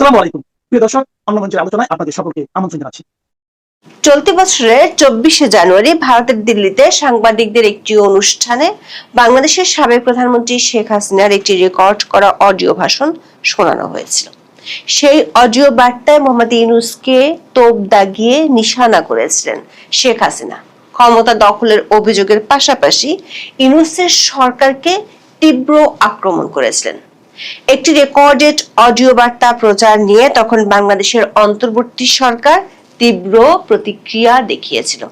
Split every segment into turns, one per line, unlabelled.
আসসালামু আলাইকুম প্রিয় দর্শক, অন্য মঞ্চের আলোচনায় আপনাদের সকলকে আমন্ত্রণ জানাচ্ছি।
চলতি বছরের 24শে জানুয়ারি ভারতের দিল্লিতে সাংবাদিকদের একটি অনুষ্ঠানে বাংলাদেশের সাবেক প্রধানমন্ত্রী শেখ হাসিনার একটি রেকর্ড করা অডিও ভাষণ শোনানো হয়েছিল। সেই অডিও বার্তায় মোহাম্মদ ইউনূসকে তোপ দাগিয়ে নিশানা করেছিলেন শেখ হাসিনা। ক্ষমতা দখলের অভিযোগের পাশাপাশি ইউনূসের সরকারকে তীব্র আক্রমণ করেছিলেন। একটি রেকর্ডেড অডিও বার্তা প্রচার নিয়ে তখন বাংলাদেশের অন্তর্বর্তী সরকার তীব্র প্রতিক্রিয়া দেখিয়েছিল।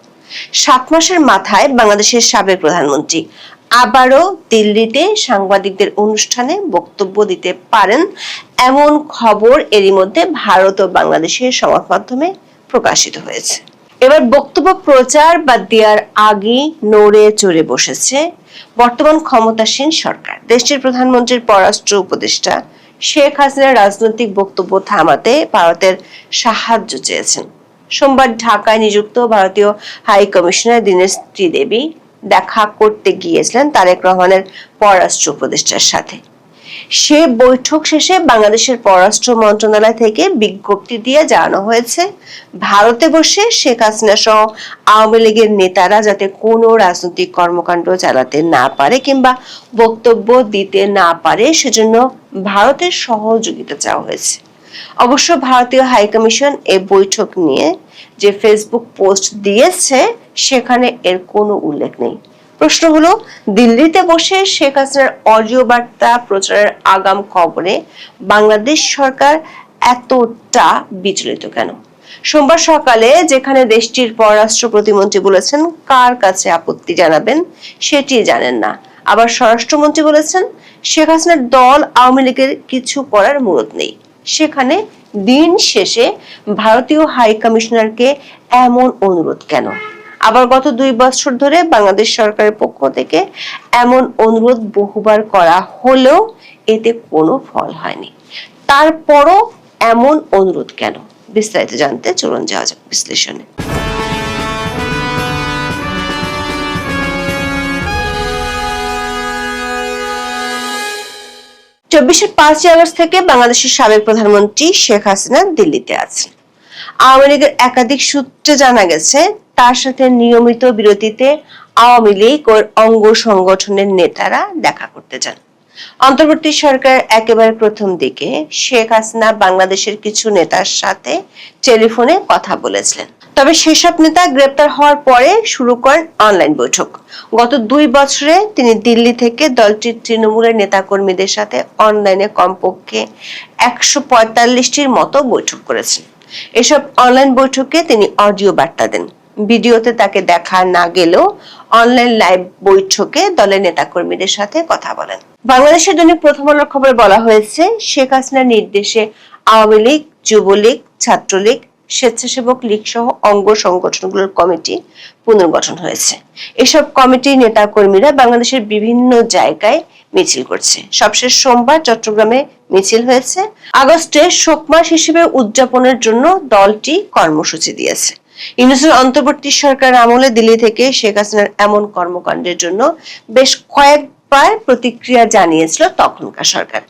7 মাসের মাথায় বাংলাদেশের সাবেক প্রধানমন্ত্রী আবারও দিল্লিতে সাংবাদিকদের অনুষ্ঠানে বক্তব্য দিতে পারেন এমন খবর এরই মধ্যে ভারত ও বাংলাদেশের সংবাদ মাধ্যমে প্রকাশিত হয়েছে। এবার বক্তব্য প্রচার বা দেওয়ার আগেই নড়ে চড়ে বসেছে বর্তমান ক্ষমতাসীন সরকার। দেশটির প্রধানমন্ত্রীর পররাষ্ট্র উপদেষ্টা শেখ হাসিনার রাজনৈতিক বক্তব্য থামাতে ভারতের সাহায্য চেয়েছেন। সোমবার ঢাকায় নিযুক্ত ভারতীয় হাই কমিশনার দীনেশ ত্রিদেবী দেখা করতে গিয়েছিলেন তারেক রহমানের পররাষ্ট্র উপদেষ্টার সাথে। সে বৈঠক শেষে বাংলাদেশের পররাষ্ট্র মন্ত্রণালয় থেকে বিজ্ঞপ্তি দিয়ে জানানো হয়েছে, ভারতে বসে শেখ হাসিনা সহ আওয়ামী লীগের নেতারা যাতে কোনো রাজনৈতিক কর্মকাণ্ড চালাতে না পারে কিংবা বক্তব্য দিতে না পারে সেজন্য ভারতের সহযোগিতা চাওয়া হয়েছে। অবশ্য ভারতীয় হাইকমিশন এই বৈঠক নিয়ে যে ফেসবুক পোস্ট দিয়েছে সেখানে এর কোনো উল্লেখ নেই। প্রশ্ন হলো, দিল্লিতে বসে শেখ হাসিনার অডিও বার্তা প্রচারের আগাম খবরে বাংলাদেশ সরকার এতটা বিচলিত কেন? সোমবার সকালে যেখানে দেশটির পররাষ্ট্র প্রতিমন্ত্রী বলেছেন কার কাছে আপত্তি জানাবেন সেটি জানেন না, আবার স্বরাষ্ট্রমন্ত্রী বলেছেন শেখ হাসিনার দল আওয়ামী লীগের কিছু করার মুরদ নেই, সেখানে দিন শেষে ভারতীয় হাই কমিশনারকে এমন অনুরোধ কেন? আবার গত 2 বছর ধরে বাংলাদেশ সরকারের পক্ষ থেকে এমন অনুরোধ বহুবার করা হলেও এতে কোনো ফল হয়নি। তারপরও এমন অনুরোধ কেন? বিস্তারিত জানতে চলুন যাওয়া যাক বিশ্লেষণে। 24শে 5 আগস্ট থেকে বাংলাদেশের সাবেক প্রধানমন্ত্রী শেখ হাসিনা দিল্লিতে আছেন। আওয়ামী লীগের একাধিক সূত্রে জানা গেছে তার সাথে নিয়মিত বিরতিতে আওয়ামী লীগ ও অঙ্গ সংগঠনের নেতারা দেখা করতে যান। অন্তর্বর্তী সরকারের একেবারে প্রথম দিকে শেখ হাসিনা বাংলাদেশের কিছু নেতার সাথে টেলিফোনে কথা বলেছিলেন। তবে সেসব নেতা গ্রেপ্তার হওয়ার পরে শুরু করেন অনলাইন বৈঠক। গত 2 বছরে তিনি দিল্লি থেকে দলটির তৃণমূলের নেতাকর্মীদের সাথে অনলাইনে কমপক্ষে 145টির মতো বৈঠক করেছেন। এসব অনলাইন বৈঠকে তিনি অডিও বার্তা দেন। ভিডিওতে তাকে দেখা না গেলেও অনলাইন লাইভ বৈঠকে দলের নেতাকর্মীদের সাথে কথা বলেন। বাংলাদেশের দৈনিক প্রথম আলোর খবরে বলা হয়েছে, শেখ হাসিনার নির্দেশে আওয়ামী লীগ, যুবলীগ, ছাত্রলীগ, স্বেচ্ছাসেবক লীগ সহ অঙ্গ সংগঠনগুলোর কমিটি পুনর্গঠন হয়েছে। এসব কমিটির নেতাকর্মীরা বাংলাদেশের বিভিন্ন জায়গায় মিছিল করছে। সবশেষ সোমবার চট্টগ্রামে মিছিল হয়েছে। আগস্টে শোক মাস হিসেবে উদযাপনের জন্য দলটি কর্মসূচি দিয়েছে। ইউনূসের অন্তর্বর্তী সরকার আমলে দিল্লি থেকে শেখ হাসিনার এমন কর্মকাণ্ডের জন্য বেশ কয়েকবার প্রতিক্রিয়া জানিয়েছিল তখনকার সরকার।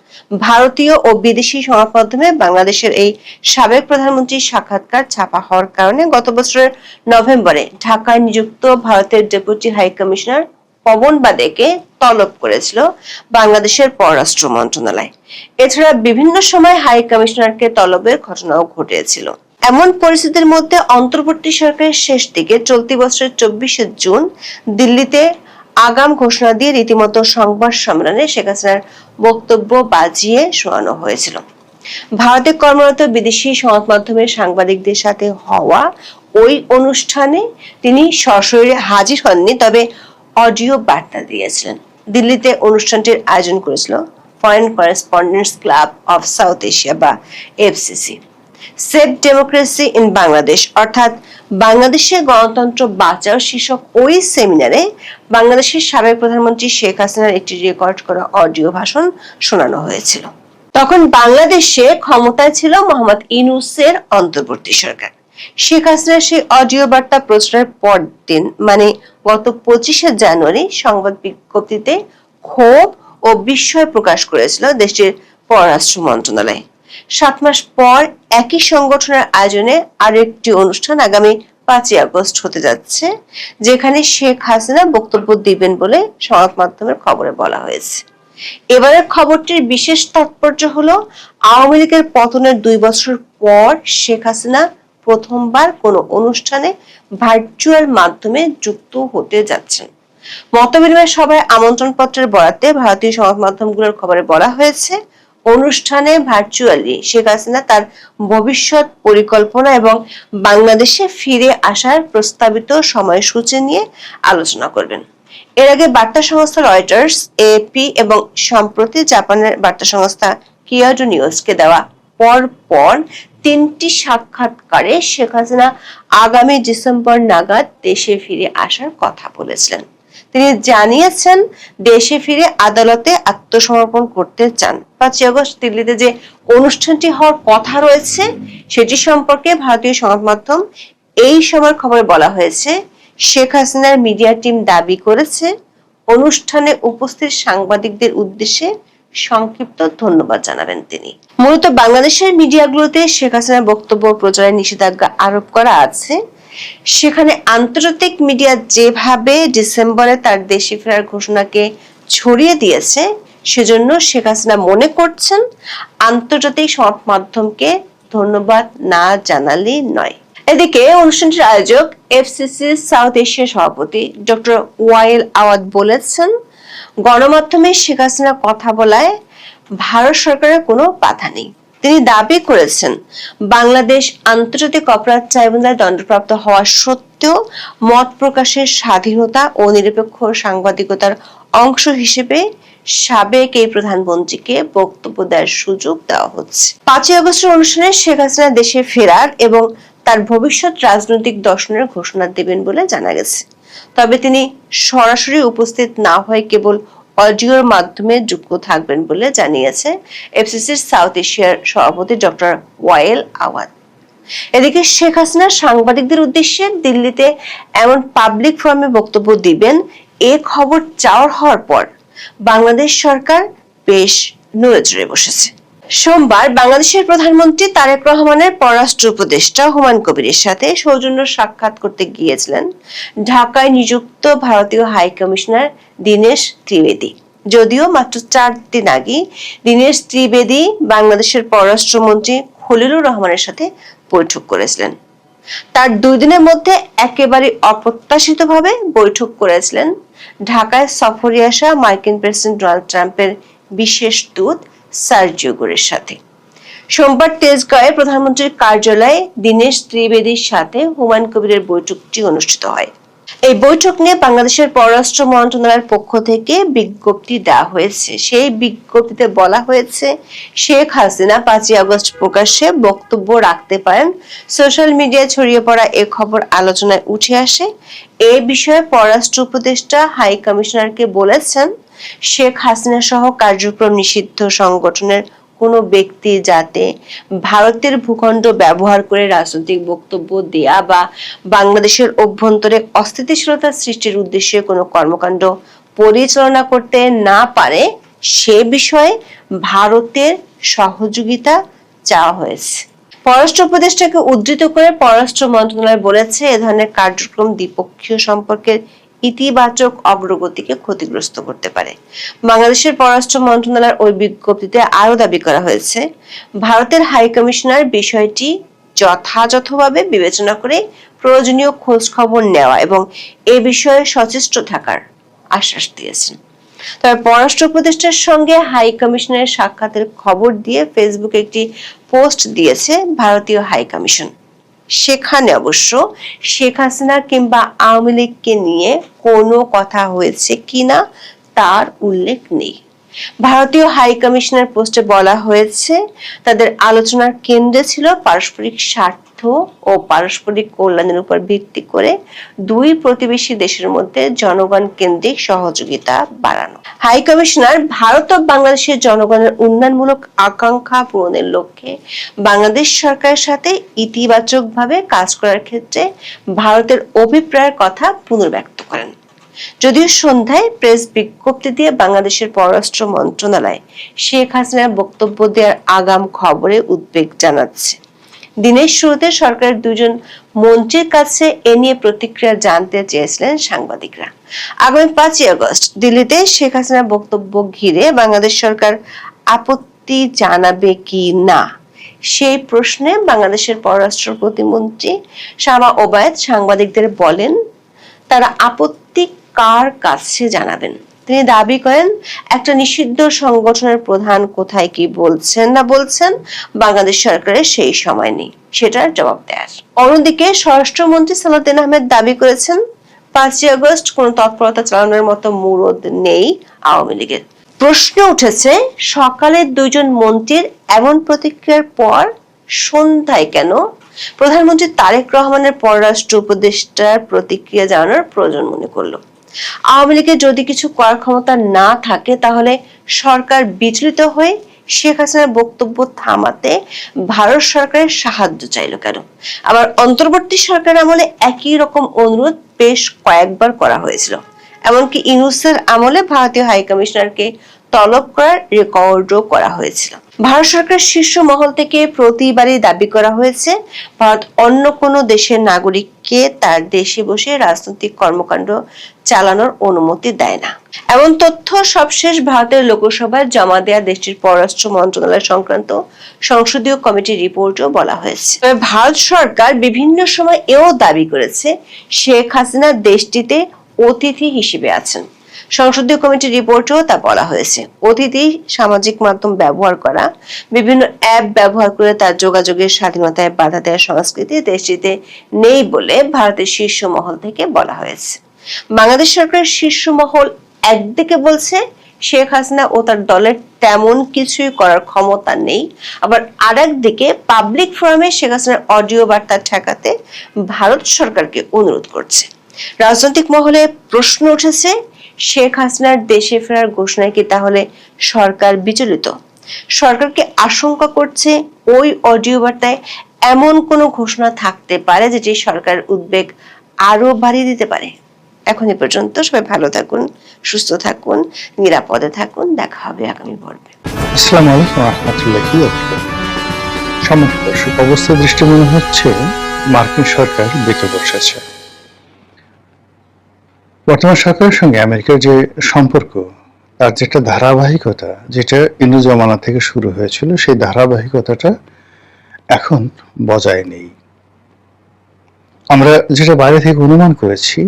ভারতীয় ও বিদেশি সংবাদ মাধ্যমে বাংলাদেশের এই সাবেক প্রধানমন্ত্রীর সাক্ষাৎকার ছাপা হওয়ার কারণে গত বছরের নভেম্বরে ঢাকায় নিযুক্ত ভারতের ডেপুটি হাই কমিশনার পবন বাদেকে তলব করেছিল বাংলাদেশের পররাষ্ট্র মন্ত্রণালয়। এছাড়া বিভিন্ন সময় হাই কমিশনারকে তলবের ঘটনাও ঘটেছিল। এমন পরিস্থিতির মধ্যে অন্তর্বর্তী সরকারের শেষ দিকে চলতি বছরের 24শে জুন দিল্লিতে আগাম ঘোষণা দিয়ে রীতিমতো সংবাদ সম্মেলনে শেখ হাসিনার বক্তব্য বাজিয়ে শোনানো হয়েছিল। ভারতে কর্মরত বিদেশি সংবাদ মাধ্যমের সাংবাদিকদের সাথে হওয়া ওই অনুষ্ঠানে তিনি সশরীরে হাজির হননি, তবে অডিও বার্তা দিয়েছিলেন। দিল্লিতে অনুষ্ঠানটির আয়োজন করেছিল Foreign Correspondents Club of South Asia বা FCC. Save democracy in Bangladesh অর্থাৎ বাংলাদেশে গণতন্ত্র বাঁচাও শীর্ষক ওই সেমিনারে বাংলাদেশের সাবেক প্রধানমন্ত্রী শেখ হাসিনার একটি রেকর্ড করা অডিও ভাষণ শোনানো হয়েছিল। তখন বাংলাদেশে ক্ষমতায় ছিল মোহাম্মদ ইউনূসের অন্তর্বর্তী সরকার। শেখ হাসিনার সেই অডিও বার্তা প্রচারের পর দিন মানে গত 25শে জানুয়ারি সংবাদ বিজ্ঞপ্তিতে ক্ষোভ ও বিস্ময় প্রকাশ করেছিল দেশটির পররাষ্ট্র মন্ত্রণালয়। 7 মাস পর একই সংগঠনের আয়োজনে আরো একটি অনুষ্ঠান আগামী 5ই আগস্ট হতে যাচ্ছে, যেখানে শেখ হাসিনা বক্তব্য দিবেন বলে সংবাদ মাধ্যমের খবরে বলা হয়েছে। এবারের খবরটির বিশেষ তাৎপর্য হলো আওয়ামী লীগের পতনের 2 বছর পর শেখ হাসিনা প্রথমবার কোনো অনুষ্ঠানে ভার্চুয়াল মাধ্যমে যুক্ত হতে যাচ্ছেন। মতবিনিময় সভায় আমন্ত্রণপত্রের বরাতে ভারতীয় সংবাদ মাধ্যমগুলোর খবরে বলা হয়েছে, অনুষ্ঠানে ভার্চুয়ালি শেখ হাসিনা তার ভবিষ্যৎ পরিকল্পনা এবং বাংলাদেশে ফিরে আসার প্রস্তাবিত সময়সূচি নিয়ে আলোচনা করবেন। এর আগে বার্তা সংস্থা রয়টার্স, এএপি এবং সম্প্রতি জাপানের বার্তা সংস্থা কিয়োডো নিউজকে দেওয়া পর 3টি সাক্ষাৎকারে শেখ হাসিনা আগামী ডিসেম্বর নাগাদ দেশে ফিরে আসার কথা বলেছিলেন। তিনি জানিয়েছেন দেশে ফিরে আদালতে আত্মসমর্পণ করতে চান। 5ই আগস্ট দিল্লিতে যে অনুষ্ঠানটি হওয়ার কথা রয়েছে সেটি সম্পর্কে ভারতীয় সংবাদ মাধ্যম এই সময় খবরে বলা হয়েছে, শেখ হাসিনার মিডিয়া টিম দাবি করেছে অনুষ্ঠানে উপস্থিত সাংবাদিকদের উদ্দেশ্যে সংক্ষিপ্ত ধন্যবাদ জানাবেন তিনি। মূলত বাংলাদেশের মিডিয়াগুলোতে শেখ হাসিনার বক্তব্য প্রচারে নিষেধাজ্ঞা আরোপ করা আছে। সেখানে আন্তর্জাতিক মিডিয়া যেভাবে ডিসেম্বরে তার দেশে ফেরার ঘোষণাকে ছড়িয়ে দিয়েছে, সেজন্য শেখ হাসিনা মনে করছেন আন্তর্জাতিক সংবাদ মাধ্যমকে ধন্যবাদ না জানালেই নয়। এদিকে অনুষ্ঠানটির আয়োজক এফসিসি সাউথ এশিয়ার সভাপতি ডক্টর ওয়াইল আওয়াদ বলেছেন, গণমাধ্যমে শেখ হাসিনা কথা বলায় ভারত সরকারের কোনো বাধা নেই। তিনি দাবি করেছেন বাংলাদেশ আন্তর্জাতিক অপরাধ ট্রাইব্যুনালে দণ্ডপ্রাপ্ত হওয়া সত্ত্বেও মত প্রকাশের স্বাধীনতা ও নিরপেক্ষ সাংবাদিকতার অংশ হিসেবে সাবেক এই প্রধানমন্ত্রীকে বক্তব্য দেওয়ার সুযোগ দেওয়া হচ্ছে। 5ই আগস্টের অনুষ্ঠানে শেখ হাসিনা দেশে ফেরার এবং তার ভবিষ্যৎ রাজনৈতিক দর্শনের ঘোষণা দেবেন বলে জানা গেছে। তবে তিনি সরাসরি উপস্থিত না হয়ে কেবল অডিওর মাধ্যমে যুক্ত থাকবেন বলে জানিয়েছে এফসিসির সাউথ এশিয়ার সভাপতি ডক্টর ওয়াইল আওয়াদ। এদিকে শেখ হাসিনা সাংবাদিকদের উদ্দেশ্যে দিল্লিতে এমন পাবলিক ফোরামে বক্তব্য দিবেন এ খবর চাওয়ার হওয়ার পর বাংলাদেশ সরকার বেশ নড়েচড়ে বসেছে। সোমবার বাংলাদেশের প্রধানমন্ত্রী তারেক রহমানের পররাষ্ট্র উপদেষ্টা হুমায়ুন কবিরের সাথে সৌজন্য সাক্ষাৎ করতে গিয়েছিলেন ঢাকায় নিযুক্ত ভারতীয় হাই কমিশনার দীনেশ ত্রিবেদী। যদিও মাত্র 4 দিন আগে দীনেশ ত্রিবেদী বাংলাদেশের পররাষ্ট্রমন্ত্রী খলিলুর রহমানের সাথে বৈঠক করেছিলেন। তার 2 দিনের মধ্যে একেবারে অপ্রত্যাশিতভাবে বৈঠক করেছিলেন ঢাকায় সফরে আসা মার্কিন প্রেসিডেন্ট ডোনাল্ড ট্রাম্পের বিশেষ দূত সার্জিও গোরের সাথে। সোমবার তেজগাঁয়ে প্রধানমন্ত্রীর কার্যালয়ে দীনেশ ত্রিবেদীর সাথে হুমায়ুন কবিরের বৈঠকটি অনুষ্ঠিত হয়। এই বৈঠক নিয়ে বাংলাদেশের পররাষ্ট্র মন্ত্রণালয়ের পক্ষ থেকে বিজ্ঞপ্তি দেওয়া হয়েছে। সেই বিজ্ঞপ্তিতে বলা হয়েছে, শেখ হাসিনা 5ই আগস্ট প্রকাশ্যে বক্তব্য রাখতে পারেন। সোশ্যাল মিডিয়ায় ছড়িয়ে পড়া এ খবর আলোচনায় উঠে আসে। এ বিষয়ে পররাষ্ট্র উপদেষ্টা হাই কমিশনারকে বলেছেন, শেখ হাসিনা সহ কার্যক্রম নিষিদ্ধ সংগঠনের কোনো ব্যক্তি যাতে ভারতের ভূখণ্ড ব্যবহার করে রাজনৈতিক বক্তব্য দেয়া বা বাংলাদেশের অভ্যন্তরে অস্থিতিশীলতা সৃষ্টির উদ্দেশ্যে কোনো কর্মকাণ্ড পরিচালনা করতে না পারে সে বিষয়ে ভারতের সহযোগিতা চাওয়া হয়েছে। পররাষ্ট্র উপদেষ্টাকে উদ্ধৃত করে পররাষ্ট্র মন্ত্রণালয় বলেছে, এ ধরনের কার্যক্রম দ্বিপক্ষীয় সম্পর্কের ইতিবাচক অগ্রগতিকে ক্ষতিগ্রস্ত করতে পারে। বাংলাদেশের পররাষ্ট্র মন্ত্রণালয়ের ওই বিজ্ঞপ্তিতে আরো দাবি করা হয়েছে, ভারতের হাই কমিশনার বিষয়টি যথাযথভাবে বিবেচনা করে প্রয়োজনীয় খোঁজ খবর নেওয়া এবং এ বিষয়ে সচেষ্ট থাকার আশ্বাস দিয়েছেন। তবে পররাষ্ট্র উপদেষ্টার সঙ্গে হাই কমিশনারের সাক্ষাতের খবর দিয়ে ফেসবুকে একটি পোস্ট দিয়েছে ভারতীয় হাই কমিশন। সেখানে অবশ্য শেখ হাসিনা কিংবা আওয়ামী লীগকে নিয়ে কোনো কথা হয়েছে কিনা তার উল্লেখ নেই। ভারতীয় হাই কমিশনার পোস্টে বলা হয়েছে, তাদের আলোচনার কেন্দ্রে ছিল পারস্পরিক স্বার্থ ও পারস্পরিক কল্যাণের উপর ভিত্তি করে 2 প্রতিবেশী দেশের মধ্যে জনগণ কেন্দ্রিক সহযোগিতা বাড়ানো। হাই কমিশনার ভারত ও বাংলাদেশের জনগণের উন্নয়নমূলক আকাঙ্ক্ষা পূরণের লক্ষ্যে বাংলাদেশ সরকারের সাথে ইতিবাচকভাবে কাজ করার ক্ষেত্রে ভারতের অভিপ্রায়ের কথা পুনর্ব্যক্ত করেন। যদিও সন্ধ্যায় প্রেস বিজ্ঞপ্তি দিয়ে বাংলাদেশের পররাষ্ট্র মন্ত্রণালয় শেখ হাসিনার বক্তব্য দেওয়ার আগাম খবরে উদ্বেগ জানাচ্ছে। দিনের শুরুতে সরকারের দুজন মন্ত্রীর কাছে এ নিয়ে প্রতিক্রিয়া জানতে চেয়েছিলেন সাংবাদিকরা। আগামী 5ই আগস্ট দিল্লিতে শেখ হাসিনার বক্তব্য ঘিরে বাংলাদেশ সরকার আপত্তি জানাবে কি না সেই প্রশ্নে বাংলাদেশের পররাষ্ট্র প্রতিমন্ত্রী শামা ওবায়েদ সাংবাদিকদের বলেন, তারা আপত্তি কার কাছে জানাবেন। তিনি দাবি করেন, একটা নিষিদ্ধ সংগঠনের প্রধান কোথায় কি বলছেন না বলছেন বাংলাদেশ সরকারের সেই সময় নেই সেটার জবাব দেয়ার। অন্যদিকে স্বরাষ্ট্রমন্ত্রী সালাউদ্দিন আহমেদ দাবি করেছেন, 5ই আগস্ট কোনো তৎপরতা চালানোর মতো মুরদ নেই আওয়ামী লীগের। প্রশ্ন উঠেছে, সকালে দুইজন মন্ত্রীর এমন প্রতিক্রিয়ার পর সন্ধ্যায় কেন প্রধানমন্ত্রী তারেক রহমানের পররাষ্ট্র উপদেষ্টার প্রতিক্রিয়া জানানোর প্রয়োজন মনে করলো। আওয়ামী লীগের যদি কিছু করার ক্ষমতা না থাকে তাহলে সরকার বিচলিত হয়ে শেখ হাসিনার বক্তব্য থামাতে ভারত সরকারের সাহায্য চাইল কেন? আবার অন্তর্বর্তী সরকার আমলে একই রকম অনুরোধ বেশ কয়েকবার করা হয়েছিল। এমনকি ইউনূসের আমলে ভারতীয় হাই কমিশনারকে তলব করার রেকর্ডও করা হয়েছিল। ভারত সরকারের শীর্ষ মহল থেকে প্রতিবারই দাবি করা হয়েছে, ভারত অন্য কোনো দেশের নাগরিককে তার দেশে বসে রাজনৈতিক কর্মকাণ্ড চালানোর অনুমতি দেয় না। এমন তথ্য সবশেষ ভারতের লোকসভায় জমা দেয়া দেশটির পররাষ্ট্র মন্ত্রণালয় সংক্রান্ত সংসদীয় কমিটির রিপোর্টও বলা হয়েছে। তবে ভারত সরকার বিভিন্ন সময় এও দাবি করেছে শেখ হাসিনা দেশটিতে অতিথি হিসেবে আছেন। সংসদীয় কমিটির রিপোর্টেও তা বলা হয়েছে। অতিথি সামাজিক মাধ্যম ব্যবহার করা, বিভিন্ন অ্যাপ ব্যবহার করে তার যোগাযোগের স্বাধীনতায় বাধা দেওয়ার সংস্কৃতি দেশটিতে নেই বলে ভারতের শীর্ষ মহল থেকে বলা হয়েছে। বাংলাদেশ সরকারের শীর্ষ মহল একদিকে বলছে শেখ হাসিনা ও তার দলের তেমন কিছুই করার ক্ষমতা নেই, আবার আরেকদিকে পাবলিক ফোরামে শেখ হাসিনার অডিও বার্তা ঠেকাতে ভারত সরকারকে অনুরোধ করছে। রাজনৈতিক মহলে প্রশ্ন উঠেছে, শেখ হাসিনার দেশে ফেরার ঘোষণায় কি তাহলে সরকার বিচলিত? সরকারকে আশঙ্কা করছে ওই অডিও বার্তায় এমন কোনো ঘোষণা থাকতে পারে যেটি সরকারের উদ্বেগ আরো বাড়িয়ে দিতে পারে। এখন এ পর্যন্ত, সবাই ভালো থাকুন, সুস্থ থাকুন, নিরাপদে থাকুন। দেখা হবে আগামী পর্বে।
আসসালামু আলাইকুম রহমতুল্লাহি ওয়া বারাকাতুহু। সম্মানিত দর্শক, অবস্থা দৃষ্টি মনে হচ্ছে মার্কিন সরকার বেঁকে বসেছে। বর্তমান সরকারের সঙ্গে আমেরিকার যে সম্পর্ক, তার যেটা ধারাবাহিকতা, যেটা ইনু জমানা থেকে শুরু হয়েছিল, সেই ধারাবাহিকতাটা এখন বজায় নেই। আমরা যেটা বাইরে থেকে অনুমান করেছি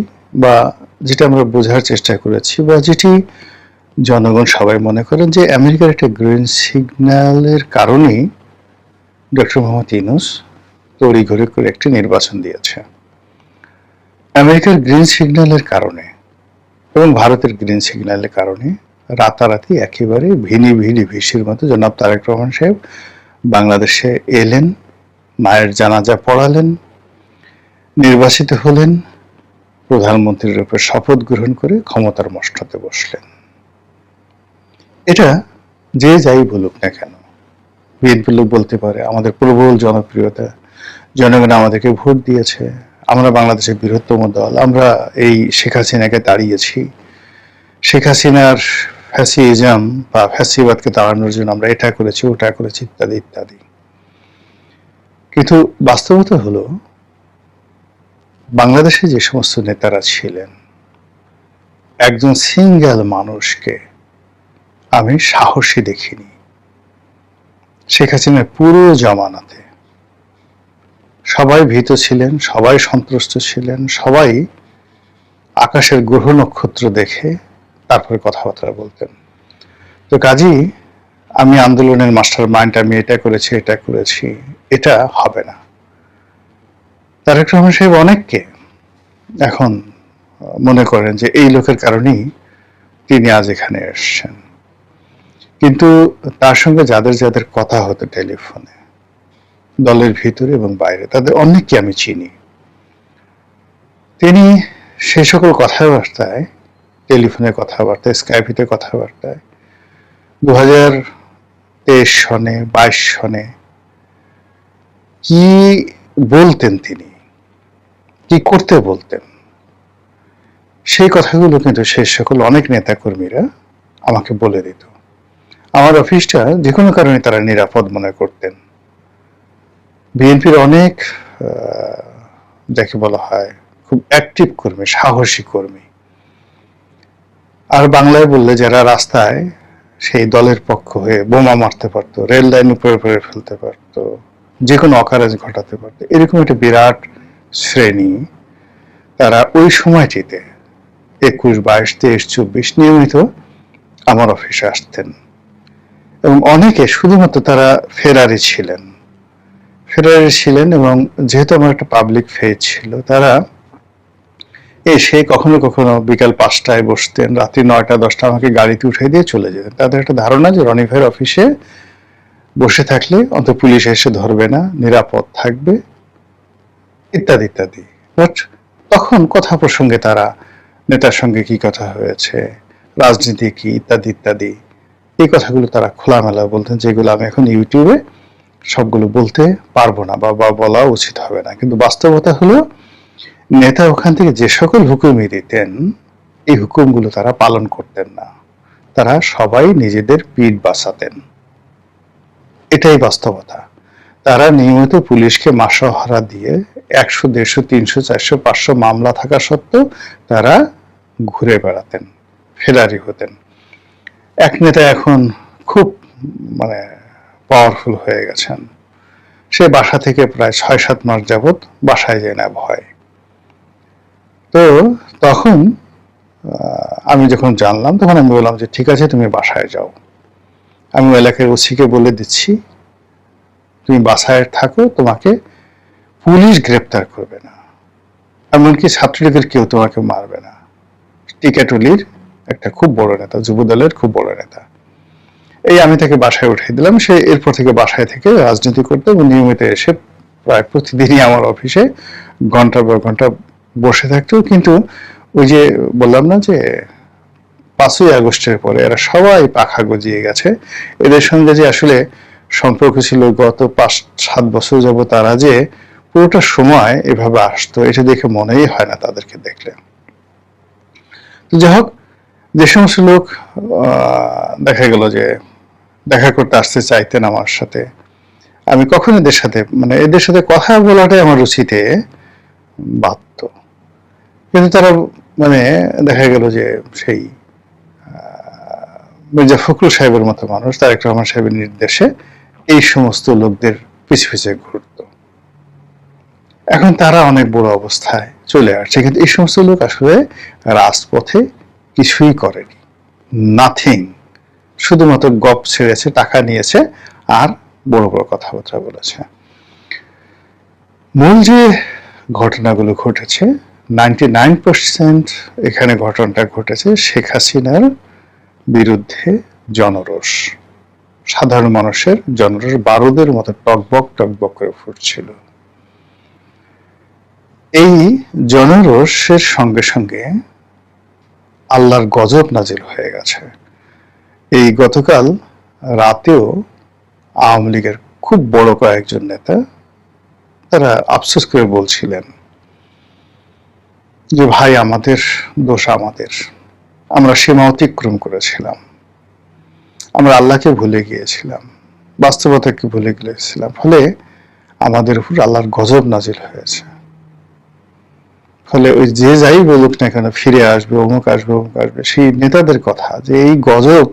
বা যেটা আমরা বোঝার চেষ্টা করেছি বা যেটি জনগণ সবাই মনে করেন যে আমেরিকার একটা গ্রিন সিগন্যালের কারণেই ডক্টর মোহাম্মদ ইউনূস তড়িঘড়ি করে একটি নির্বাচন দিয়েছে। আমেরিকার গ্রিন সিগন্যালের কারণে এবং ভারতের গ্রিন সিগন্যালের কারণে রাতারাতি একেবারে ভিড়ি ভিসির মতো জনাব তারেক রহমান সাহেব বাংলাদেশে এলেন, মায়ের জানাজা পড়ালেন, নির্বাচিত হলেন, প্রধানমন্ত্রীর রূপে শপথ গ্রহণ করে ক্ষমতার মসনদে বসলেন। এটা যে যাই বলুক না কেন, বিএনপির লোক বলতে পারে আমাদের প্রবল জনপ্রিয়তা, জনগণ আমাদেরকে ভোট দিয়েছে, আমরা বাংলাদেশের বৃহত্তম দল, আমরা এই শেখ হাসিনাকে তাড়িয়েছি, শেখ হাসিনার ফ্যাসিজম বা ফ্যাসিবাদকে তাড়ানোর জন্য আমরা এটা করেছি ওটা করেছি ইত্যাদি ইত্যাদি। কিন্তু বাস্তবতা হলো বাংলাদেশে যে সমস্ত নেতারা ছিলেন, একজন সিঙ্গেল মানুষকে আমি সাহসী দেখিনি। শেখ হাসিনার পুরো জামানাতে সবাই ভীত ছিলেন, সবাই সন্ত্রস্ত ছিলেন, সবাই আকাশের গ্রহ নক্ষত্র দেখে তারপরে কথাবার্তা বলতেন। তো কাজী আমি আন্দোলনের মাস্টার মাইন্ড, আমি এটা করেছি এটা করেছি, এটা হবে না। তারেক রহমান সাহেব অনেককে এখন মনে করেন যে এই লোকের কারণেই তিনি আজ এখানে এসছেন। কিন্তু তার সঙ্গে যাদের যাদের কথা হতো টেলিফোনে, দলের ভিতরে এবং বাইরে, তাদের অনেককে আমি চিনি। তিনি সে সকল কথাবার্তায়, টেলিফোনের কথাবার্তায়, স্কাইপিতে কথাবার্তায় 2023 সনে 22 সনে কি বলতেন, তিনি কি করতে বলতেন, সেই কথাগুলো কিন্তু সেই সকল অনেক নেতাকর্মীরা আমাকে বলে দিত। আমার অফিসটা যে কোনো কারণে তারা নিরাপদ মনে করতেন। বিএনপির অনেক যাকে বলা হয় খুব অ্যাক্টিভ কর্মী, সাহসী কর্মী, আর বাংলায় বললে যারা রাস্তায় সেই দলের পক্ষ হয়ে বোমা মারতে পারতো, রেল লাইন উপরে উপরে ফেলতে পারতো, যে কোনো অকারেজ ঘটাতে পারতো, এরকম একটা বিরাট শ্রেণী তারা ওই সময়টিতে 21, 22, 23, 24 নিয়মিত আমার অফিসে আসতেন। এবং অনেকে শুধুমাত্র তারা ফেরারি ছিলেন এবং যেহেতু আমার একটা পাবলিক ফেজ ছিল, তারা এসে কখনো কখনো বিকাল 5টায় বসতেন, রাত্রি 9টা 10টা আমাকে গাড়িতে উঠে দিয়ে চলে যেতেন। তাদের একটা ধারণা যে রনি ভাইয়ের অফিসে বসে থাকলে অন্তত পুলিশ এসে ধরবে না, নিরাপদ থাকবে, ইত্যাদি ইত্যাদি। বাট তখন কথা প্রসঙ্গে তারা নেতার সঙ্গে কি কথা হয়েছে, রাজনীতি কি, ইত্যাদি ইত্যাদি, এই কথাগুলো তারা খোলামেলা বলতেন, যেগুলো আমি এখন ইউটিউবে সবগুলো বলতে পারবো না বা বলা উচিত হবে না। কিন্তু বাস্তবতা হলো নেতা ওখান থেকে যে সকল হুকুমই দিতেন, এই হুকুমগুলো তারা পালন করতেন না। তারা সবাই নিজেদের পিঠ বাঁচাতেন, এটাই বাস্তবতা। তারা নিয়মিত পুলিশকে মাসোহারা দিয়ে 100, 150, 300, 400, 500 মামলা থাকা সত্ত্বেও তারা ঘুরে বেড়াতেন, ফেরারি হতেন। এক নেতা এখন খুব পাওয়ারফুল হয়ে গেছেন, সে বাসা থেকে প্রায় 6-7 মাস যাবৎ বাসায় যায় না ভয়। তো তখন আমি যখন জানলাম, তখন আমি বললাম যে ঠিক আছে, তুমি বাসায় যাও, আমি এলাকার ওসিকে বলে দিচ্ছি তুমি বাসায় থাকো, তোমাকে পুলিশ গ্রেপ্তার করবে না, এমনকি ছাত্রলীগের কেউ তোমাকে মারবে না। টিকাটুলির একটা খুব বড় নেতা, যুবদলের খুব বড় নেতা। এই আমি তাকে বাসায় উঠিয়ে দিলাম। সে এরপর থেকে বাসায় থেকে রাজনীতি করতে এবং নিয়মিত এসে প্রায় প্রতিদিনই আমার অফিসে ঘন্টার পর ঘন্টা বসে থাকতো। কিন্তু ওই যে বললাম না যে 5ই আগস্টের পরে এরা সবাই পাখা গজিয়ে গেছে, এদের সঙ্গে যে আসলে সম্পর্ক ছিল গত 5-7 বছর যাবত, তারা যে পুরোটা সময় এভাবে আসতো, এটা দেখে মনেই হয় না তাদেরকে দেখলে। তো যাই হোক, যে সমস্ত লোক দেখা গেল যে দেখা করতে আসতে চাইতেন আমার সাথে, আমি কখন এদের সাথে কথা বলাটাই আমার রুচিতে বাধ্য। কিন্তু তারা দেখা গেল যে সেই মির্জা ফখরুল সাহেবের মতো মানুষ, তারেক রহমান সাহেবের নির্দেশে এই সমস্ত লোকদের পিছু পিছু ঘুরত। এখন তারা অনেক বড় অবস্থায় চলে আসছে, কিন্তু এই সমস্ত লোক আসলে রাজপথে কিছুই করেনি, নাথিং, শুধুমাত্র গপ ছেড়েছে, টাকা নিয়েছে আর বড় বড় কথাবার্তা বলেছে। মূল যে ঘটনাগুলো ঘটেছে, 99% এখানে ঘটনাটা ঘটেছে শেখ হাসিনার বিরুদ্ধে জনরোষ, সাধারণ মানুষের জনরোষ বারুদের মতো টকবক টকবক করে ফুটছিল। এই জনরোষের সঙ্গে সঙ্গে আল্লাহর গজব নাজিল হয়ে গেছে। এই গতকাল রাতেও আওয়ামী লীগের খুব বড় কয়েকজন নেতা তারা আফসোস করে বলছিলেন যে ভাই, আমাদের দোষ, আমরা সীমা অতিক্রম করেছিলাম, আমরা আল্লাহকে ভুলে গিয়েছিলাম, বাস্তবতাকে ভুলে গিয়েছিলাম, ফলে আমাদের উপর আল্লাহর গজব নাজিল হয়েছে। ফলে ওই যে যাই বলুক না কেন, ফিরে আসবে, অমুক আসবে, সেই নেতাদের কথা, যে এই গজব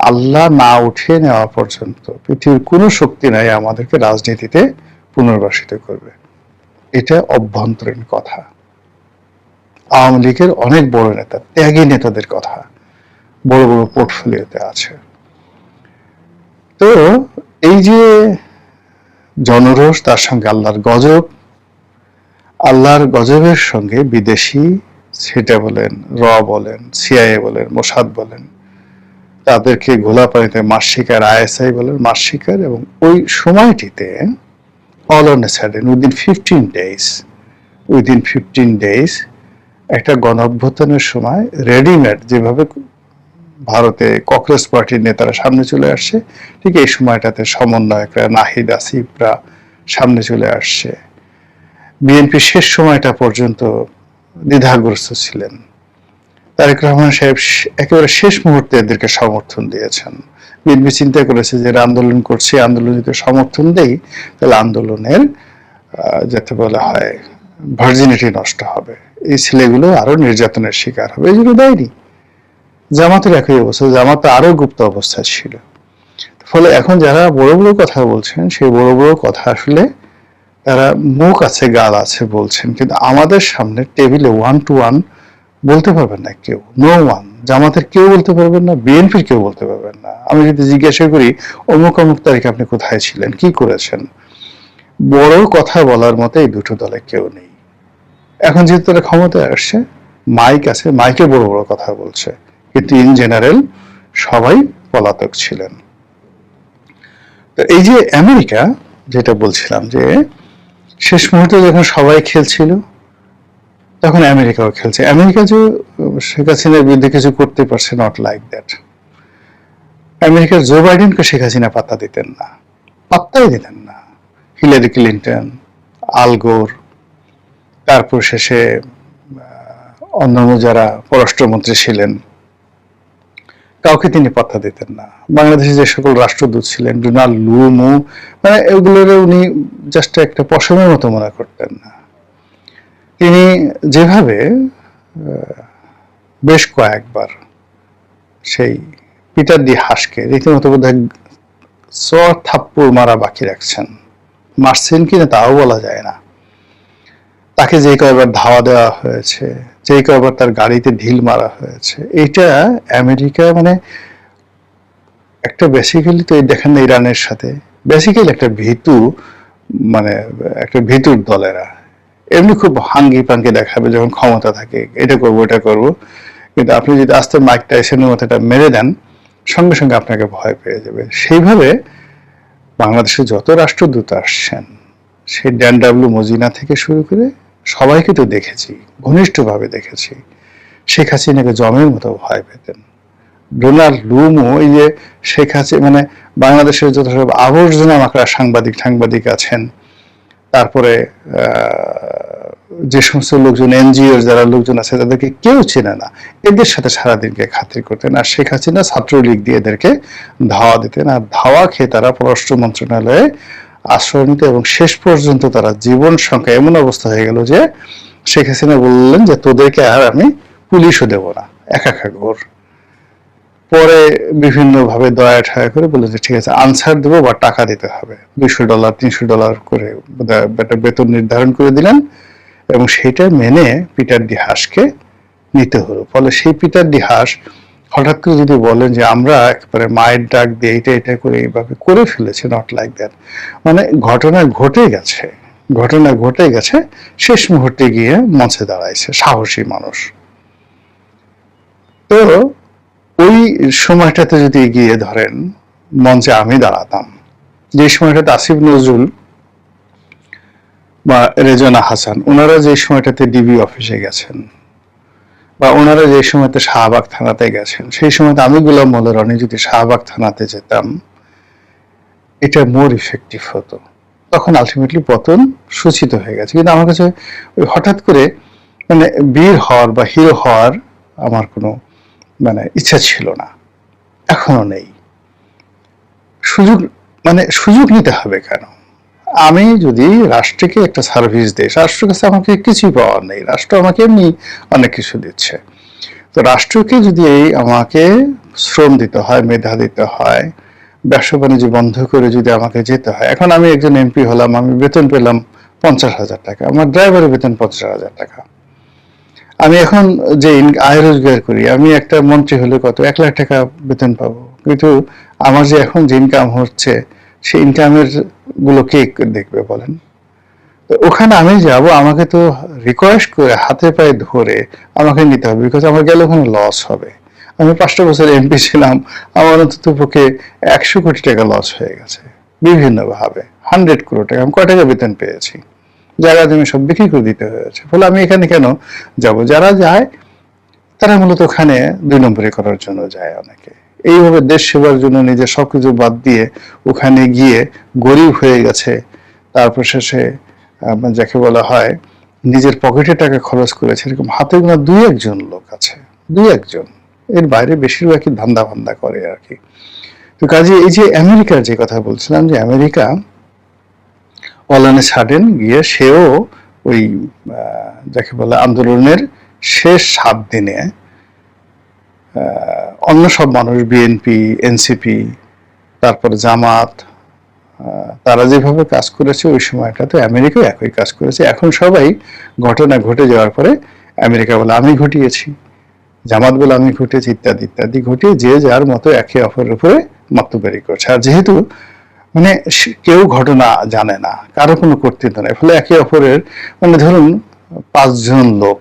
আল্লাহ না উঠিয়ে নেওয়া পর্যন্ত পৃথিবীর কোনো শক্তি নাই আমাদেরকে রাজনীতিতে পুনর্বাসিত করবে, এটা অভ্যন্তরীণ কথা। আওয়ামী লীগের অনেক বড় নেতা, ত্যাগী নেতাদের কথা বড় বড় পোর্টফোলিওতে আছে। তো এই যে জনরোষ, তার সঙ্গে আল্লাহর গজব, আল্লাহর গজবের সঙ্গে বিদেশি, সেটা বলেন, বলেন, সিআইএ বলেন, মোসাদ বলেন, তাদেরকে ঘোলা পানিতে মাস শিকার, আইএসআই বলেন মাস শিকার। এবং ওই সময়টিতে all on a sudden within 15 days একটা গণঅভ্যুত্থানের সময় রেডিমেড যেভাবে ভারতে কংগ্রেস পার্টির নেতারা সামনে চলে আসছে, ঠিক এই সময়টাতে সমন্বয়করা, নাহিদ আসিফরা সামনে চলে আসছে। বিএনপি শেষ সময়টা পর্যন্ত দ্বিধাগ্রস্ত ছিলেন তারেক রহমান সাহেব একেবারে শেষ মুহূর্তে এদেরকে সমর্থন দিয়েছেন। বিএনপি চিন্তা করেছে যে আন্দোলন করছে, আন্দোলন যদি সমর্থন দেই তাহলে আন্দোলনের যাতে বলা হয় ভার্জিনিটি নষ্ট হবে, এই ছেলেগুলো আরো নির্যাতনের শিকার হবে, এই জন্য দেয়নি। জামাতের একই অবস্থা, জামাত আরো গুপ্ত অবস্থায় ছিল। ফলে এখন যারা বড় বড় কথা বলছেন, সেই বড় বড় কথা আসলে তারা মুখ আছে গাল আছে বলছেন, কিন্তু আমাদের সামনে টেবিলে 1 to 1 বলতে পারবেন না কেউ, নো ওয়ান। জামাতের কেউ বলতে পারবেন না, বিএনপির কেউ বলতে পারবেন না। আমি যদি জিজ্ঞাসা করি অমুক অমুক তারিখে আপনি কোথায় ছিলেন, কি করেছেন, বড় কথা বলার মতো এই দুটো দলে কেউ নেই। এখন যেহেতু তারা ক্ষমতায় আসছে, মাইক আছে, মাইকে বড় বড় কথা বলছে, কিন্তু ইন জেনারেল সবাই পলাতক ছিলেন। তো এই যে আমেরিকা, যেটা বলছিলাম যে শেষ মুহূর্তে যখন সবাই খেলছিল তখন আমেরিকাও খেলছে। আমেরিকা যে শেখ হাসিনার বিরুদ্ধে কিছু করতে পারছে, নট লাইক দ্যাট। আমেরিকার জো বাইডেনকে শেখ হাসিনা পাত্তা দিতেন না, পাত্তাই দিতেন না। হিলারি ক্লিন্টন, আল গোর, তারপর শেষে অন্যান্য যারা পররাষ্ট্রমন্ত্রী ছিলেন, কাউকে তিনি পাত্তা দিতেন না। বাংলাদেশে যে সকল রাষ্ট্রদূত ছিলেন, ডোনাল্ড লুমু, মানে এগুলোর উনি জাস্ট একটা পশমের মতো মনে করতেন না। তিনি যেভাবে বেশ কয়েকবার সেই পিটার ডি হাসকে রীতিমতো বোধহয় থাপ্পড় মারা বাকি রাখছেন, মারছেন কিনা তাও বলা যায় না। তাকে যে কয়েকবার ধাওয়া দেওয়া হয়েছে, যে কয়েকবার তার গাড়িতে ঢিল মারা হয়েছে, এটা আমেরিকা মানে একটা বেসিক্যালি তো দেখেন না ইরানের সাথে বেসিক্যালি একটা ভীতু, মানে একটা ভীতুর দলেরা এমনি খুব হাঙ্গি পাঙ্গি দেখাবে যখন ক্ষমতা থাকে, এটা করবো এটা করবো, কিন্তু আপনি যদি আস্তে মাইক টাইসনের মতো এটা মেরে দেন সঙ্গে সঙ্গে আপনাকে ভয় পেয়ে যাবে। সেইভাবে বাংলাদেশে যত রাষ্ট্রদূত আসছেন, সেই ড্যান ডাব্লিউ মজিনা থেকে শুরু করে সবাইকে তো দেখেছি, ঘনিষ্ঠভাবে দেখেছি, শেখ হাসিনাকে জমের মতো ভয় পেতেন। ডোনাল্ড লুমও এই যে শেখ হাসিনা মানে বাংলাদেশের যত সব আবর্জনা মাকড়া সাংবাদিক আছেন, তারপরে যে সমস্ত লোকজন এনজিওর যারা লোকজন আছে তাদেরকে কেউ চেনে না, এদের সাথে সারাদিনকে খাতির করতেন। আর শেখ হাসিনা ছাত্রলীগ দিয়ে এদেরকে ধাওয়া দিতেন, আর ধাওয়া খেয়ে তারা পররাষ্ট্র মন্ত্রণালয়ে আশ্রয় নিত, এবং শেষ পর্যন্ত তারা জীবন সংখ্যা এমন অবস্থা হয়ে গেল যে শেখ হাসিনা বললেন যে তোদেরকে আর আমি পুলিশও দেব না, একা ঘোর। পরে বিভিন্ন ভাবে দয়া ঠায়া করে বলে যে ঠিক আছে আনসার দেবো বা টাকা দিতে হবে, $200 $300 করে একটা বেতন নির্ধারণ করে দিলেন, এবং সেটা মেনে পিটার ডি হাসকে নিতে হলো। ফলে সেই পিটার ডি হাস হঠাৎ করে যদি বলেন যে আমরা একেবারে মায়ের ডাক দিয়ে এটা করে এইভাবে করে ফেলেছে, নট লাইক দ্যাট। মানে ঘটনা ঘটে গেছে, শেষ মুহূর্তে গিয়ে মঞ্চে দাঁড়াইছে সাহসী মানুষ। তো ওই সময়টাতে যদি গিয়ে ধরেন মঞ্চে আমি দাঁড়াতাম, যে সময়টাতে আসিফ নজরুল বা রেজনা হাসান ওনারা যে সময়টাতে ডিবি অফিসে গেছেন, বা ওনারা যে সময়তে শাহবাগ থানাতে গেছেন, সেই সময়তে আমি গোলাম মোল্লা রনি যদি শাহবাগ থানাতে যেতাম, এটা মোর ইফেক্টিভ হতো। তখন আলটিমেটলি পতন সূচিত হয়ে গেছে। কিন্তু আমার কাছে ওই হঠাৎ করে মানে বীর হওয়ার বা হিরো হওয়ার আমার কোনো মানে ইচ্ছা ছিল না, এখনো নেই। সুযোগ নিতে হবে কেন? আমি যদি রাষ্ট্রকে একটা সার্ভিস দিই, রাষ্ট্রের কাছে আমাকে কিছুই পাওয়ার নেই, রাষ্ট্র আমাকে এমনি অনেক কিছু দিচ্ছে। তো রাষ্ট্রকে যদি আমাকে শ্রম দিতে হয়, মেধা দিতে হয়, ব্যবসা বাণিজ্য বন্ধ করে যদি আমাকে যেতে হয়, এখন আমি একজন এমপি হলাম, আমি বেতন পেলাম 50,000 টাকা, আমার ড্রাইভারের বেতন 50,000 টাকা। আমি এখন যে আয় রোজগার করি, আমি একটা মন্ত্রী হলে কত 1 লাখ টাকা বেতন পাবো, কিন্তু আমার যে এখন যে ইনকাম হচ্ছে সেই ইনকামের গুলো কে দেখবে বলেন? ওখানে আমি যাব, আমাকে তো রিকোয়েস্ট করে হাতে পায়ে ধরে আমাকে নিতে হবে, বিকজ আমার গেলে ওখানে লস হবে। আমি 5টা বছর এমপি ছিলাম, আমার অন্তত পক্ষে 100 কোটি টাকা লস হয়ে গেছে বিভিন্ন ভাবে, 100 কোটি টাকা। আমি কয় টাকা বেতন পেয়েছি, জায়গা জমি সব বিক্রি করে দিতে হয়েছে। ফলে আমি এখানে কেন যাব? যারা যায় তারা মূলত ওখানে 2 নম্বরই করার জন্য যায় অনেকে। এইভাবে দেশ সেবার জন্য নিজের সবকিছু বাদ দিয়ে ওখানে গিয়ে গরিব হয়ে গেছে, তারপর শেষে যাকে বলা হয় নিজের পকেটে টাকা খরচ করেছে, এরকম হাতে গোনা 2-1 জন লোক আছে। দুই একজন, এর বাইরে বেশিরভাগই ধান্দা ফান্দা করে আর কি। তো কাজে এই যে আমেরিকার যে কথা বলছিলাম, যে আমেরিকা অলানে সাডেন গিয়ে সেও ওই যাকে বলে আন্দোলনের শেষ 7 দিনে অন্য সব মানুষ, বিএনপি, এনসিপি, তারপরে জামাত, তারা যেভাবে কাজ করেছে ওই সময়টাতে আমেরিকাও একই কাজ করেছে। এখন সবাই ঘটনা ঘটে যাওয়ার পরে আমেরিকা বলে আমি ঘটিয়েছি, জামাত বলে আমি ঘটিয়েছি, ইত্যাদি ইত্যাদি ঘটিয়ে যে যার মতো একে অপরের উপরে মাতব্বরি করছে। আর যেহেতু মানে কেউ ঘটনা জানে না, কারো কোনো কর্তৃত্ব নেই, ফলে একে অপরের মানে ধরুন 5 জন লোক,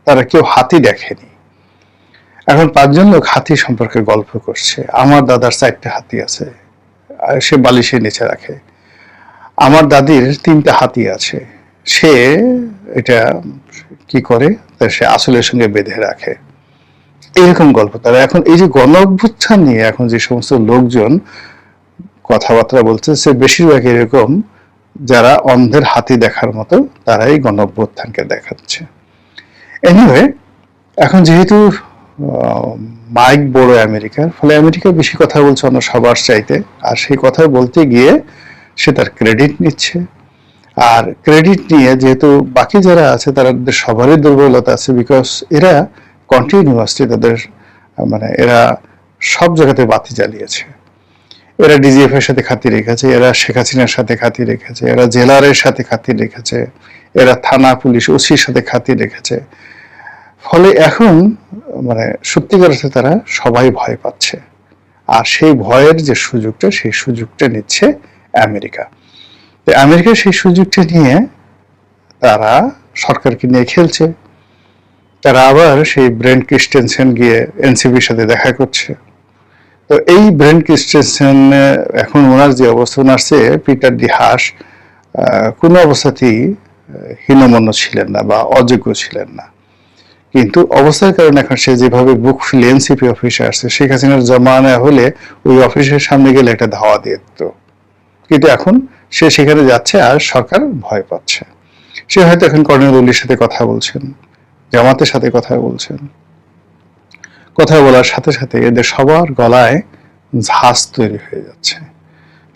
তারা কেউ হাতি দেখেনি, এখন 5 জন লোক হাতি সম্পর্কে গল্প করছে। আমার দাদার 4টা হাতি আছে, সে বালিশের নিচে রাখে। আমার দাদির 3টা হাতি আছে, সে এটা কি করে, সে আসলের সঙ্গে বেঁধে রাখে। এরকম গল্প তারা। এখন এই যে গণ অভ্যুত্থান নিয়ে এখন যে সমস্ত লোকজন কথাবার্তা বলছে, সে বেশিরভাগ এরকম যারা অন্ধের হাতি দেখার মতো, তারাই গণ অভ্যুত্থানকে দেখাচ্ছে। এনিওয়ে, এখন যেহেতু মাইক বড় আমেরিকার, ফলে আমেরিকা বেশি কথা বলছে অন্য সবার চাইতে, আর সেই কথা বলতে গিয়ে সে তার ক্রেডিট নিচ্ছে। আর ক্রেডিট নিয়ে যেহেতু বাকি যারা আছে তাদের সবারই দুর্বলতা আছে, বিকজ এরা কন্টিনিউয়াসলি তাদের মানে এরা সব জায়গাতে বাতি জ্বালিয়েছে। এরা ডিজিএফ এর সাথে খাতির রেখেছে, এরা শেখ হাসিনার সাথে খাতির রেখেছে, এরা জেলারের সাথে খাতির রেখেছে, এরা থানা পুলিশ ওসির সাথে খাতির রেখেছে। ফলে এখন মানে সত্যিকার অর্থে তারা সবাই ভয় পাচ্ছে, আর সেই ভয়ের যে সুযোগটা, সেই সুযোগটা নিচ্ছে আমেরিকা। তো আমেরিকা সেই সুযোগটা নিয়ে তারা সরকারকে নিয়ে খেলছে। তারা আবার সেই ব্রেন ক্রিস্টেনসেন গিয়ে এনসিপির সাথে দেখা করছে। তো এই ব্রেন ক্রিস্টেনসেন এখন ওনার যে অবস্থা, ওনার চেয়ে পিটার ডি হাস কোনো অবস্থাতেই হীনমন্য ছিলেন না বা অযোগ্য ছিলেন না, কিন্তু অবস্থার কারণে এখন সে যেভাবে বুক ফুলে এনসিপি অফিসে আসছে, শেখ হাসিনার জমানা হলে ওই অফিসের সামনে গেলে একটা ধাওয়া দিয়ে দিত, কিন্তু এখন সে সেখানে যাচ্ছে আর সরকার ভয় পাচ্ছে। সে হয়তো এখন কর্নেল ওলির সাথে কথা বলছেন, জামাতের সাথে কথা বলছেন, কথা বলার সাথে সাথে এদের সবার গলায় ঝাঁজ তৈরি হয়ে যাচ্ছে।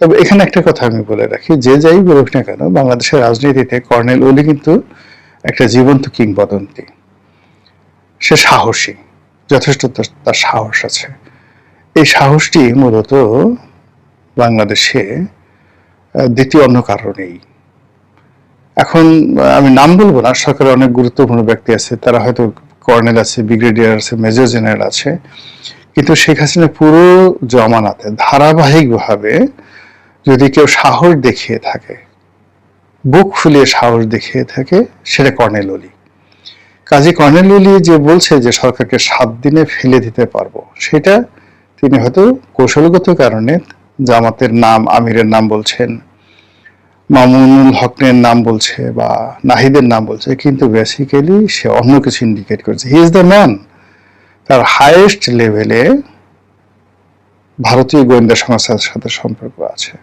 তবে এখানে একটা কথা আমি বলে রাখি, যে যাই বলুক না কেন, বাংলাদেশের রাজনীতিতে কর্নেল ওলি কিন্তু একটা জীবন্ত কিংবদন্তি। সে সাহসী, যথেষ্ট তার সাহস আছে। এই সাহসটি মূলত বাংলাদেশে দ্বিতীয় অন্য কারণেই। এখন আমি নাম বলবো না, সরকারের অনেক গুরুত্বপূর্ণ ব্যক্তি আছে, তারা হয়তো কর্নেল আছে, ব্রিগেডিয়ার আছে, মেজর জেনারেল আছে, কিন্তু শেখ হাসিনা পুরো জমানাতে ধারাবাহিকভাবে যদি কেউ সাহস দেখিয়ে থাকে, বুক ফুলিয়ে সাহস দেখিয়ে থাকে, সেটা কর্নেল ওলি। কাজী কর্নেল ওলি যে বলছে যে সরকারকে 7 দিনে ফেলে দিতে পারবো, সেটা তিনি হয়তো কৌশলগত কারণে জামাতের নাম, আমিরের নাম বলছেন, মামুনুল হকের নাম বলছে বা নাহিদের নাম বলছে, কিন্তু বেসিক্যালি সে অন্য কিছু ইন্ডিকেট করছে। He is the man. তার হাইয়েস্ট লেভেলে ভারতীয় গোয়েন্দা সংস্থার সাথে সম্পর্ক আছে,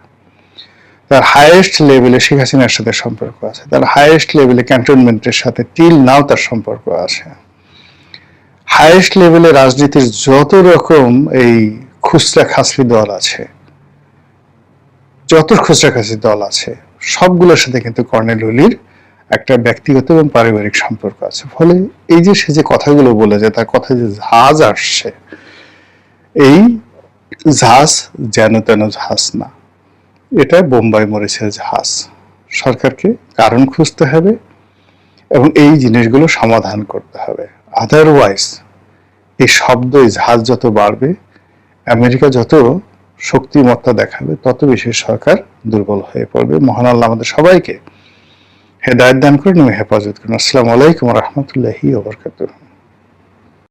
তার হাইয়েস্ট লেভেলে শেখ হাসিনার সাথে সম্পর্ক আছে, তার হাইয়েস্ট লেভেলে ক্যান্টনমেন্টের সাথে টিল নাও তার সম্পর্ক আছে। হাইয়েস্ট লেভেলে রাজনীতির যত রকম এই খুচরা খাসরি দল আছে, যত খুচরা খাসরি দল আছে, সবগুলোর সাথে কিন্তু কর্নেল ওলির একটা ব্যক্তিগত এবং পারিবারিক সম্পর্ক আছে। ফলে এই যে সে যে কথাগুলো বলে, যে তার কথা যে ঝাঁজ আসছে, এই ঝাঁজ যেন তেন ঝাঁজ না, এটা বোম্বাই মরিচের ঝাঁজ। সরকারকে কারণ খুঁজতে হবে এবং এই জিনিসগুলো সমাধান করতে হবে। আদারওয়াইজ এই শব্দ, এই ঝাঁজ যত বাড়বে, আমেরিকা যত শক্তিমত্তা দেখাবে, তত বেশি সরকার দুর্বল হয়ে পড়বে। মহান আল্লাহ আমাদের সবাইকে হেদায়েত দান করুন এবং হেফাজত করুন। আসসালামু আলাইকুম ওয়া রাহমাতুল্লাহি ওয়া বারাকাতুহু।